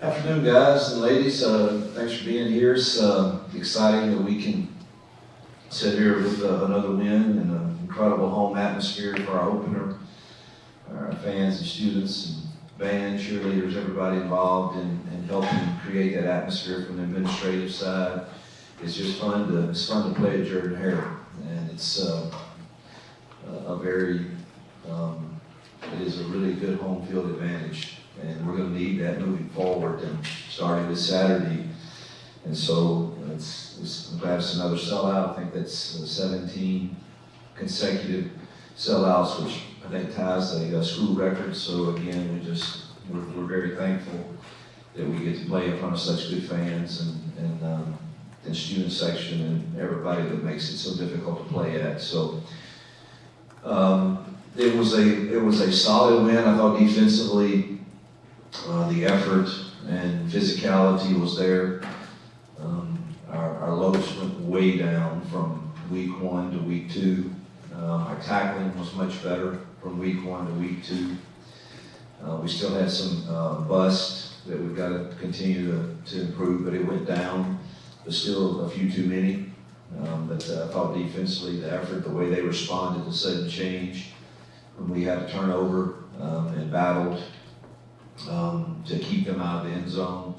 Afternoon, guys and ladies. Thanks for being here. It's exciting that we can sit here with another win and an incredible home atmosphere for our opener. Our fans and students and band, cheerleaders, everybody involved in helping create that atmosphere from the administrative side. It's just fun to play at Jordan-Hare, and it's it is a really good home field advantage. And we're going to need that moving forward and starting this Saturday. And so I'm glad it's another sellout. I think that's 17 consecutive sellouts, which I think ties a school record. So again, we're very thankful that we get to play in front of such good fans and student section and everybody that makes it so difficult to play at. So it was a solid win. I thought defensively. The effort and physicality was there. Our lows went way down from week 1 to week 2. Our tackling was much better from week 1 to week 2. We still had some bust that we've got to continue to improve, but it went down, but still a few too many. But I thought defensively, the effort, the way they responded to sudden change when we had a turnover and battled to keep them out of the end zone.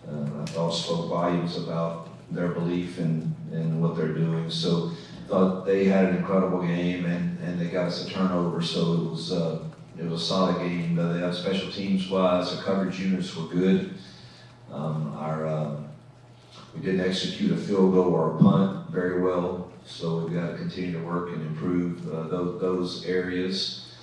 I thought spoke volumes about their belief in what they're doing. So I thought they had an incredible game and they got us a turnover. So it was a solid game. The special teams wise, the coverage units were good. We didn't execute a field goal or a punt very well. So we've got to continue to work and improve those areas.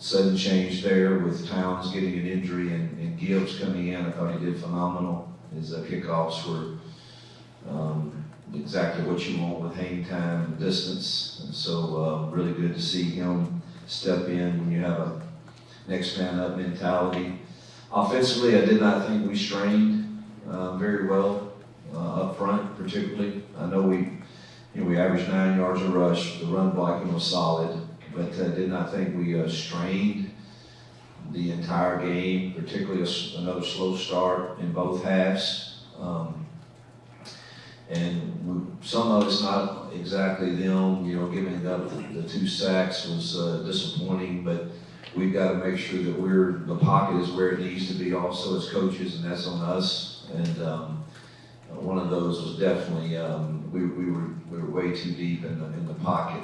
Sudden change there with Towns getting an injury and Gibbs coming in. I thought he did phenomenal. His kickoffs were exactly what you want with hang time and distance. And so really good to see him step in when you have a next man up mentality. Offensively, I did not think we strained very well up front, particularly. I know we averaged 9 yards a rush. The run blocking was solid. But did not think we strained the entire game, particularly another slow start in both halves. Some of it's not exactly them, giving up the 2 sacks was disappointing, but we've got to make sure that the pocket is where it needs to be also as coaches, and that's on us. And one of those was definitely we were way too deep in the pocket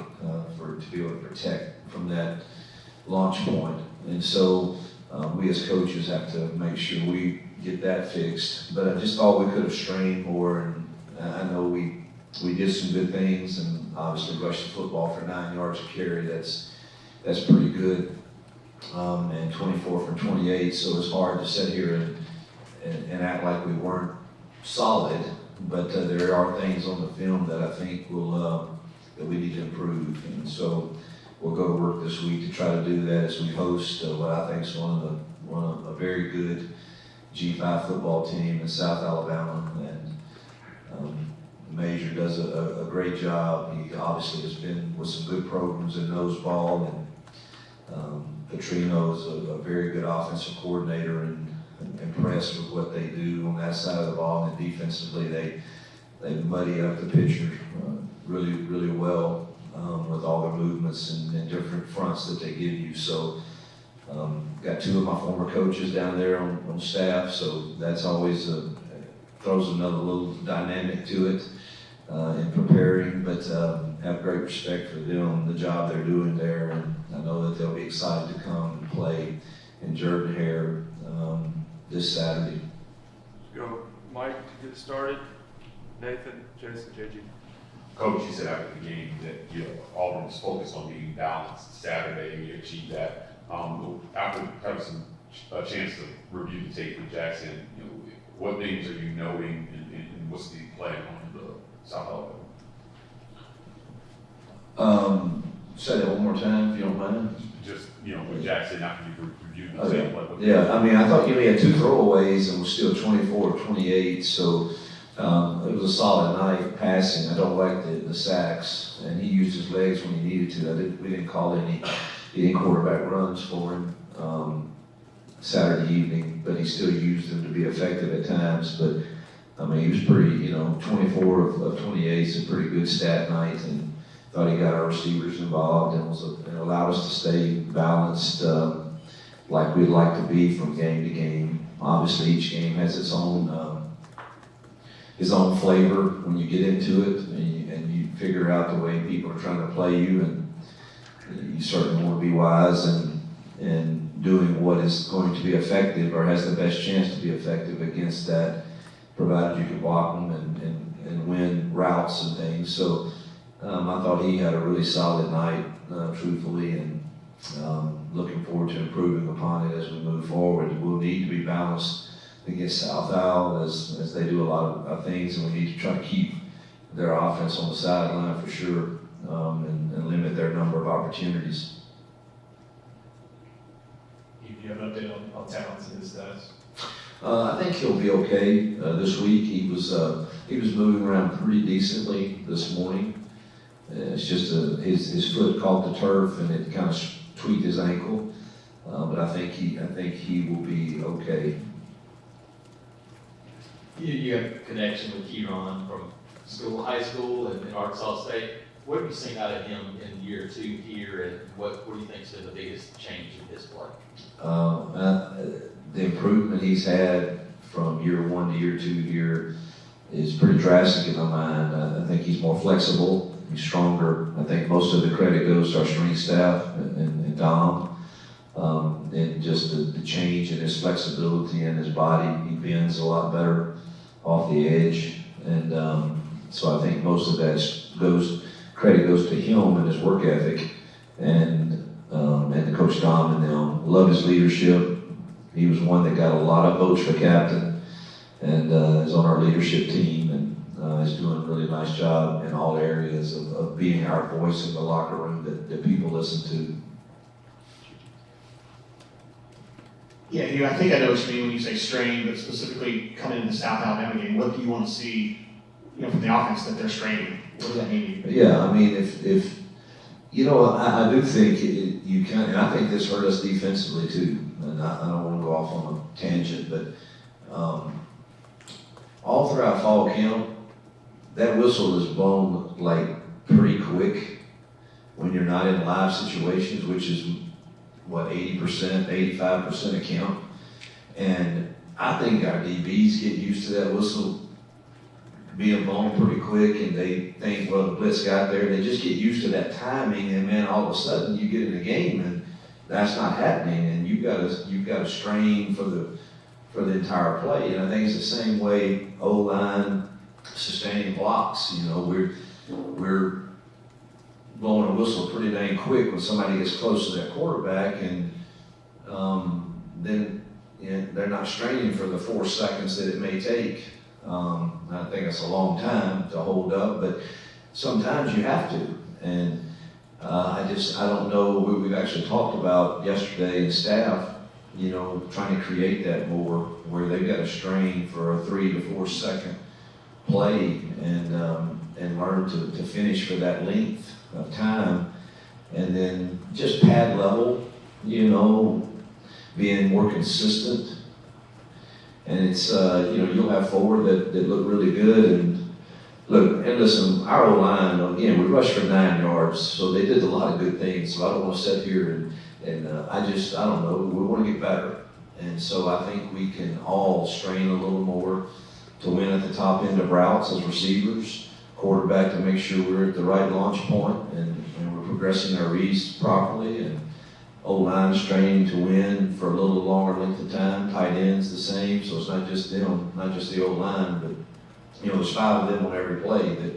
to be able to protect from that launch point. And so we as coaches have to make sure we get that fixed. But I just thought we could have strained more, and I know we did some good things, and obviously rushed the football for 9 yards a carry. That's pretty good, and 24 from 28. So it's hard to sit here and act like we weren't solid, but there are things on the film that I think that we need to improve, and so we'll go to work this week to try to do that as we host what I think is one of a very good G5 football team in South Alabama, and Major does a great job. He obviously has been with some good programs in nose ball, and Petrino is a very good offensive coordinator, and impressed with what they do on that side of the ball. And defensively, they muddy up the picture really, really well with all their movements and different fronts that they give you. So got 2 of my former coaches down there on staff, so that's always throws another little dynamic to it in preparing, but have great respect for them, the job they're doing there, and I know that they'll be excited to come and play in Jordan-Hare this Saturday. Let's go, Mike, to get started. Nathan, Jason, JG. Coach, you said after the game that Auburn was focused on being balanced Saturday, and you achieved that. After having a chance to review the tape with Jackson, what things are you noting, and what's the plan on the South Alabama? Say that one more time, if you don't mind. Just with Jackson after you reviewed the tape. Yeah, I mean, I thought he had 2 throwaways and was still 24-28, so it was a solid night passing. I don't like the sacks, and he used his legs when he needed to. We didn't call any quarterback runs for him. Saturday evening, but he still used them to be effective at times. But I mean, he was pretty, 24 of 28 is a pretty good stat night, and thought he got our receivers involved and and allowed us to stay balanced like we'd like to be from game to game. Obviously, each game has its own flavor when you get into it, and you figure out the way people are trying to play you, and you certainly want to be wise and doing what is going to be effective or has the best chance to be effective against that, provided you can block them and win routes and things. So I thought he had a really solid night, truthfully, and looking forward to improving upon it as we move forward. We'll need to be balanced against South Al as they do a lot of things, and we need to try to keep their offense on the sideline for sure, and limit their number of opportunities. Do you have an update on talents and his stats? I think he'll be okay this week. He was moving around pretty decently this morning. It's just his foot caught the turf and it kind of tweaked his ankle, but I think he will be okay. You have a connection with Kieran from high school and Arkansas State. What have you seen out of him in year 2 here, and what do you think has been the biggest change in his play? The improvement he's had from year 1 to year 2 here is pretty drastic in my mind. I think he's more flexible, he's stronger. I think most of the credit goes to our strength staff and Dom, and just the change in his flexibility and his body. He bends a lot better off the edge, and so I think most of that credit goes to him and his work ethic, and the coach Dom and them. Love his leadership. He was one that got a lot of votes for captain, and is on our leadership team, and is doing a really nice job in all areas of being our voice in the locker room that people listen to. Yeah, Hugh, I think I know what you mean when you say strain, but specifically coming into the South Alabama game, what do you want to see, from the offense that they're straining? What does that mean? Yeah, I mean, if I do think you can, and I think this hurt us defensively too. And I don't want to go off on a tangent, but all throughout fall camp, that whistle is blown like pretty quick when you're not in live situations, which is what, 80%, 85% of camp. And I think our DBs get used to that whistle being blown pretty quick, and they think, well, the blitz got there. They just get used to that timing, and man, all of a sudden you get in a game and that's not happening, and you've got to strain for the entire play. And I think it's the same way O-line sustaining blocks. We're blowing a whistle pretty dang quick when somebody gets close to that quarterback, and then they're not straining for the 4 seconds that it may take. I think it's a long time to hold up, but sometimes you have to. And I don't know, we've actually talked about yesterday in staff, trying to create that more, where they've got to strain for a 3 to 4 second play and learn to finish for that length of time, and then just pad level, being more consistent. And it's, you'll have forward that look really good. And listen, our O-line, again, we rushed for 9 yards, so they did a lot of good things. So I don't want to sit here and I don't know, we want to get better. And so I think we can all strain a little more to win at the top end of routes as receivers, quarterback to make sure we're at the right launch point and we're progressing our reads properly, and O-line straining to win for a little longer length of time, tight ends the same, so it's not just them, not just the O-line, but there's 5 of them on every play that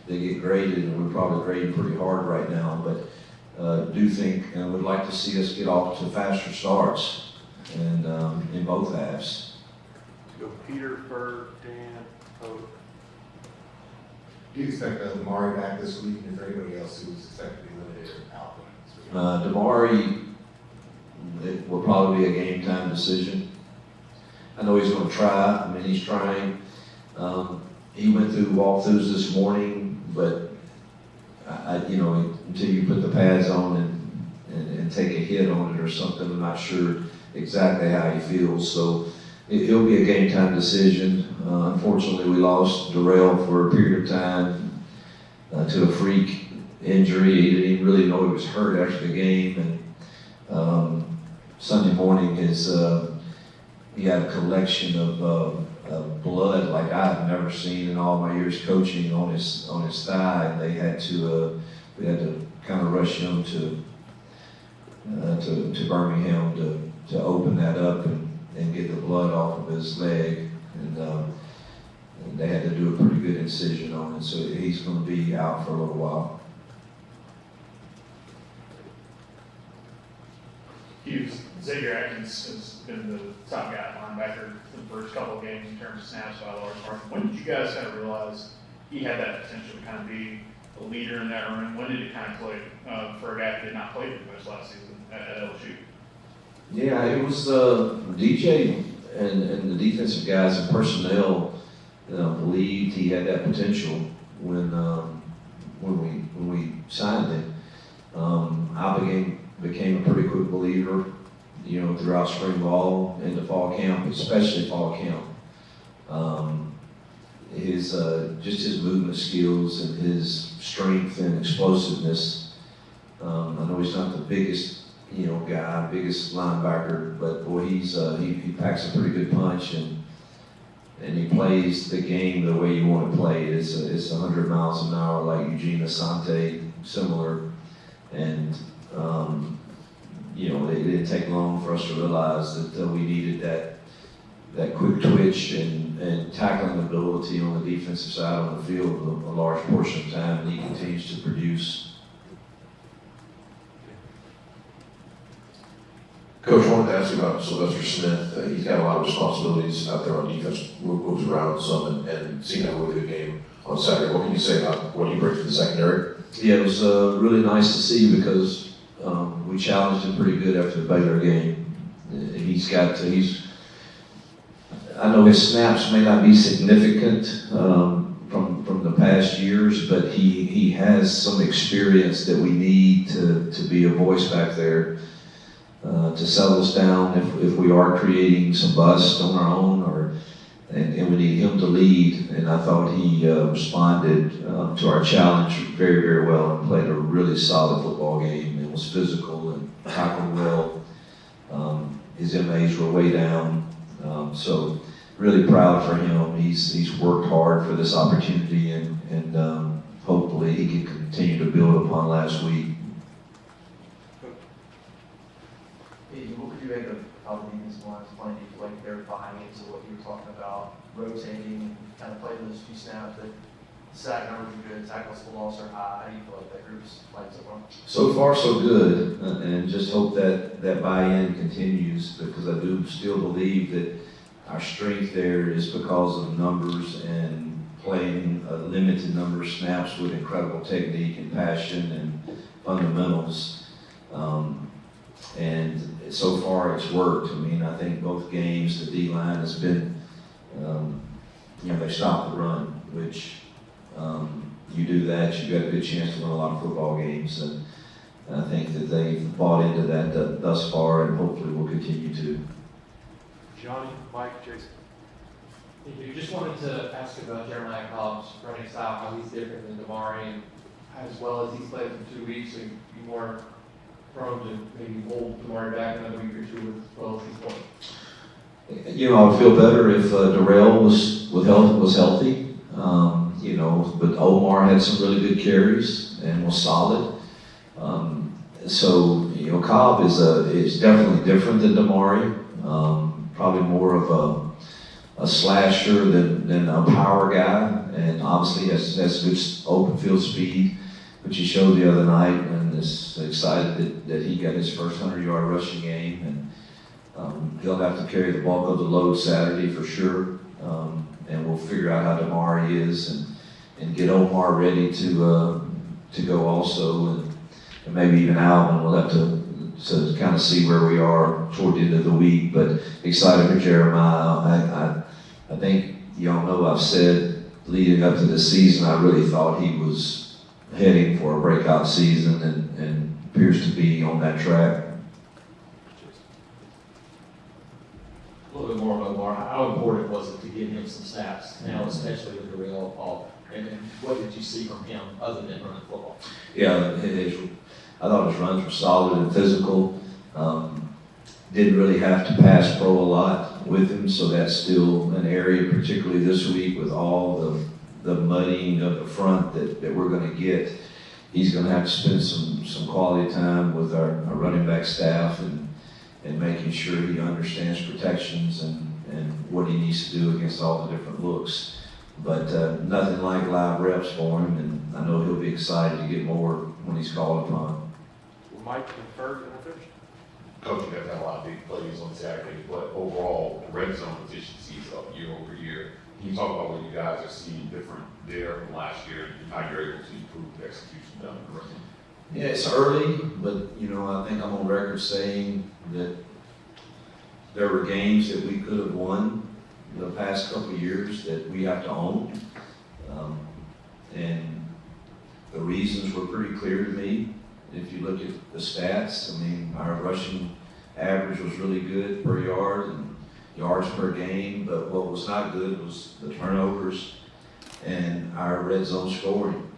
they get graded, and we're probably grading pretty hard right now, but do think and would like to see us get off to faster starts and in both halves. Go Peter, Bird, Dan, Pope. Do you expect Damari back this week? Is there anybody else who's expected to be limited or out? Damari, it will probably be a game time decision. I know he's going to try. I mean, he's trying. He went through walkthroughs this morning, but until you put the pads on and take a hit on it or something, I'm not sure exactly how he feels. So it'll be a game time decision. Unfortunately, we lost Darrell for a period of time to a freak injury. He didn't even really know he was hurt after the game. And Sunday morning, he had a collection of blood like I've never seen in all my years coaching on his thigh. And they had to we had to kind of rush him to Birmingham to open that up and get the blood off of his leg. And they had to do a pretty good incision on it, so he's going to be out for a little while. Hugh, Xavier Atkins has been the top guy at linebacker for the first couple of games in terms of snaps by a large margin. When did you guys kind of realize he had that potential to kind of be a leader in that room? When did it kind of click for a guy who did not play for much last season at LSU? Yeah, it was DJ and the defensive guys and personnel believed he had that potential when we signed him. I became a pretty quick believer, throughout spring ball into fall camp, especially fall camp. His movement skills and his strength and explosiveness. I know he's not the biggest biggest linebacker, but boy, he packs a pretty good punch and he plays the game the way you want to play it. It's 100 miles an hour like Eugene Asante, similar, and it didn't take long for us to realize that we needed that quick twitch and tackling ability on the defensive side on the field a large portion of the time, and he continues to produce. Coach, I wanted to ask you about Sylvester Smith. He's got a lot of responsibilities out there on defense, moves around some, and seen a really good game on Saturday. What can you say about what he brings to the secondary? Yeah, it was really nice to see because we challenged him pretty good after the Baylor game. I know his snaps may not be significant from the past years, but he has some experience that we need to be a voice back there. To settle us down if we are creating some bust on our own, and we need him to lead. And I thought he responded to our challenge very, very well and played a really solid football game. It was physical and tackled well. His MAs were way down, so really proud for him. He's worked hard for this opportunity, and hopefully he can continue to build upon last week. What would you make of how the defensive line is playing? Do you feel like they're buying into what you were talking about, rotating, kind of playing those few snaps that sack numbers are good, tackles for loss are high? How do you feel like that group's playing so far? So far, so good, and just hope that buy-in continues, because I do still believe that our strength there is because of numbers and playing a limited number of snaps with incredible technique and passion and fundamentals. And so far it's worked. I mean, I think both games the D-line has been, they stopped the run, which you do that, you've got a good chance to win a lot of football games. And I think that they've bought into that thus far, and hopefully will continue to. Johnny, Mike, Jason. You just wanted to ask about Jeremiah Cobb's running style, how he's different than Damari, and as well as he's played for 2 weeks, so you more prone to maybe hold Damari back another week or two as well as he's playing. I would feel better if Darrell was healthy. But Omar had some really good carries and was solid. Cobb is definitely different than Damari. Probably more of a slasher than a power guy, and obviously has good open field speed, which he showed the other night, and is excited that he got his first 100-yard rushing game, and he'll have to carry the bulk of the load Saturday for sure, and we'll figure out how Damari is and get Omar ready to go also, and maybe even Alvin. We'll have to kind of see where we are toward the end of the week, but excited for Jeremiah. I think y'all know I've said leading up to this season, I really thought he was heading for a breakout season, and appears to be on that track. little bit more on Omar. How important was it to get him some snaps now, especially with the real ball? And what did you see from him other than running football? Yeah, I thought his runs were solid and physical. Didn't really have to pass pro a lot with him, so that's still an area, particularly this week with all the muddying of the front that we're going to get. He's going to have to spend some quality time with our running back staff and making sure he understands protections and what he needs to do against all the different looks. But nothing like live reps for him, and I know he'll be excited to get more when he's called upon. Will Mike confer to the fish? Coach, you guys had a lot of big plays on Saturday, but overall, the red zone efficiency is up year over year. Can you talk about what you guys are seeing different there from last year and how you're able to improve the execution down the road? Yeah, it's early, but I think I'm on record saying that there were games that we could have won the past couple of years that we have to own. And the reasons were pretty clear to me. If you look at the stats, our rushing average was really good per yard and yards per game, but what was not good was the turnovers and our red zone scoring.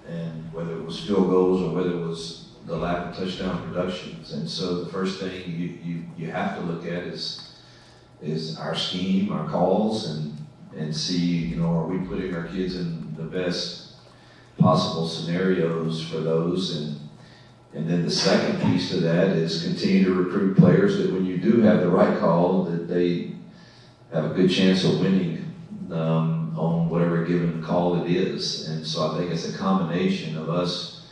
And whether it was field goals or whether it was the lack of touchdown productions. And so the first thing you have to look at is our scheme, our calls, and see, are we putting our kids in the best possible scenarios for those. And then the second piece to that is continue to recruit players that when you do have the right call, that they have a good chance of winning on whatever given call it is. And so I think it's a combination of us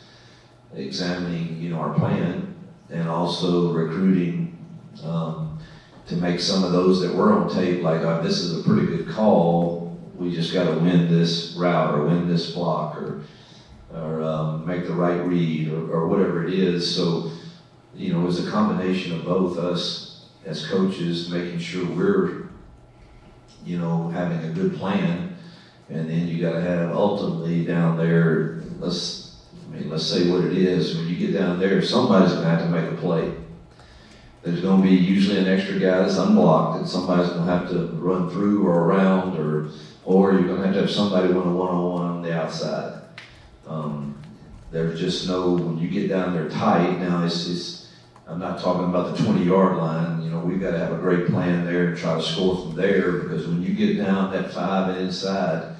examining, our plan and also recruiting to make some of those that were on tape like, this is a pretty good call. We just got to win this route or win this block or make the right read or whatever it is. So, it was a combination of both us as coaches making sure we're, having a good plan, and then you got to have ultimately down there. Let's say what it is. When you get down there, somebody's going to have to make a play. There's going to be usually an extra guy that's unblocked, and somebody's going to have to run through or around, or you're going to have somebody run a one-on-one on the outside. There's just when you get down there tight, now I'm not talking about the 20-yard line. We've got to have a great plan there and try to score from there, because when you get down that 5 and inside,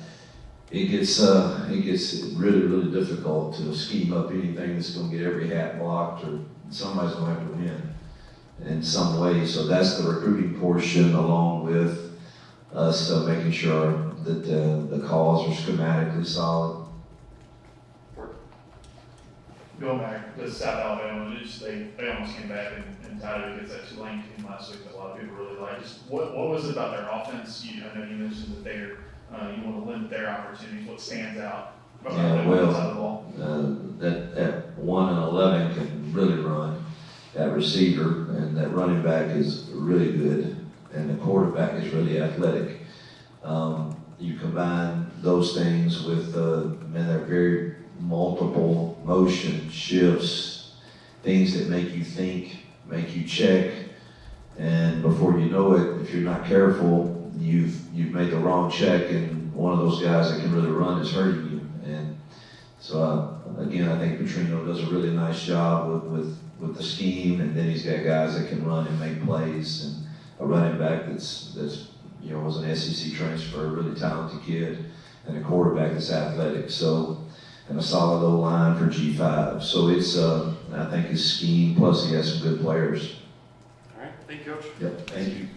it gets really, really difficult to scheme up anything that's going to get every hat blocked, or somebody's going to have to win in some way. So that's the recruiting portion, along with us making sure that the calls are schematically solid. Going back to South Alabama, they almost came back and tied it against that Tulane team last week that a lot of people really like. Just what was it about their offense? I know you mentioned that you want to limit their opportunities. What stands out about Yeah, that side of the ball? That 1 and 11 can really run. That receiver and that running back is really good, and the quarterback is really athletic. You combine those things with, they're very multiple motion shifts, things that make you think, make you check, and before you know it, if you're not careful, you've made the wrong check, and one of those guys that can really run is hurting you. And so again, I think Petrino does a really nice job with the scheme, and then he's got guys that can run and make plays, and a running back that's was an SEC transfer, a really talented kid, and a quarterback that's athletic. So, and a solid O-line for G5. So it's, I think his scheme, plus he has some good players. All right, thank you, Coach. Yep, thank you.